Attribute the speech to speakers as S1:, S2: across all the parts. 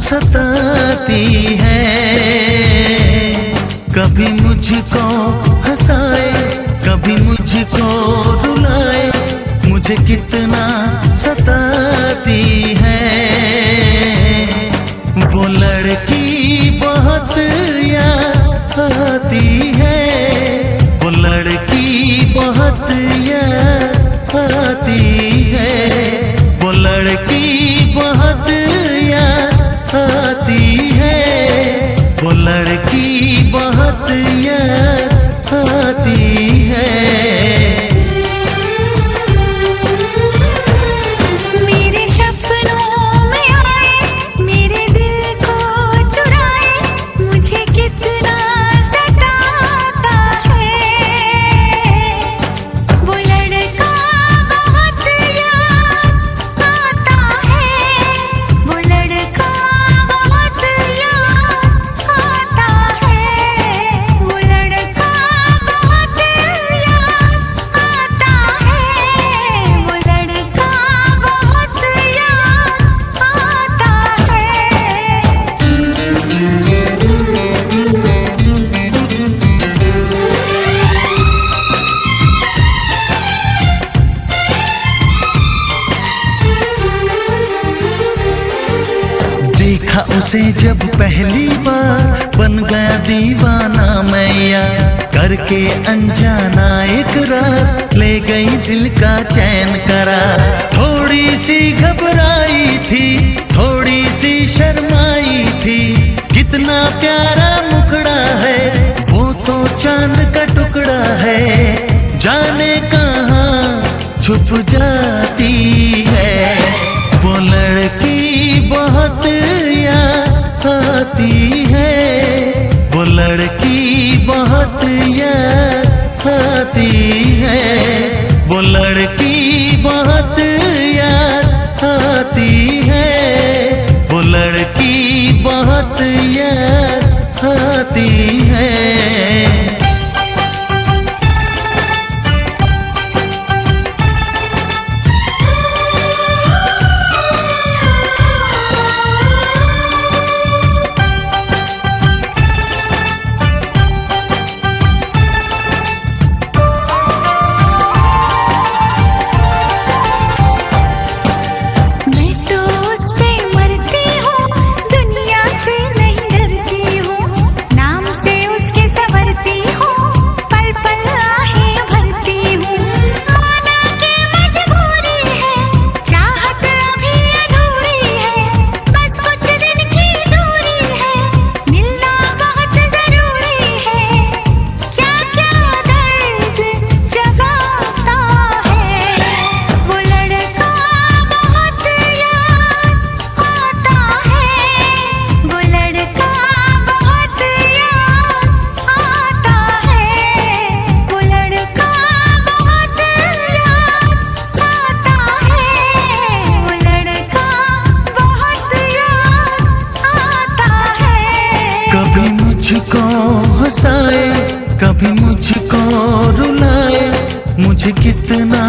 S1: सताती है। कभी मुझको हंसाए, कभी मुझको रुलाए, मुझे कितना सताती है। वो लड़की बहुत याद आती है, वो लड़की बहुत याद आती है, वो लड़की बहुत याद आती है, वो लड़की बहुत याद आती है। देखा उसे जब पहली बार, बन गया दीवाना मैया, करके अनजाना इकरार, ले गई दिल का चैन करार। थोड़ी सी घबराई थी, थोड़ी सी शर्माई थी, कितना प्यारा मुखड़ा है, वो तो चांद का टुकड़ा है, जाने कहाँ छुप जाती है। वो लड़की बहुत याद आती है, वो लड़की बहुत याद आती है, वो लड़की बहुत याद आती है, वो लड़की बहुत याद आती है। कभी मुझको हंसाए, कभी मुझको रुलाए, मुझे कितना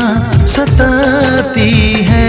S1: सताती है।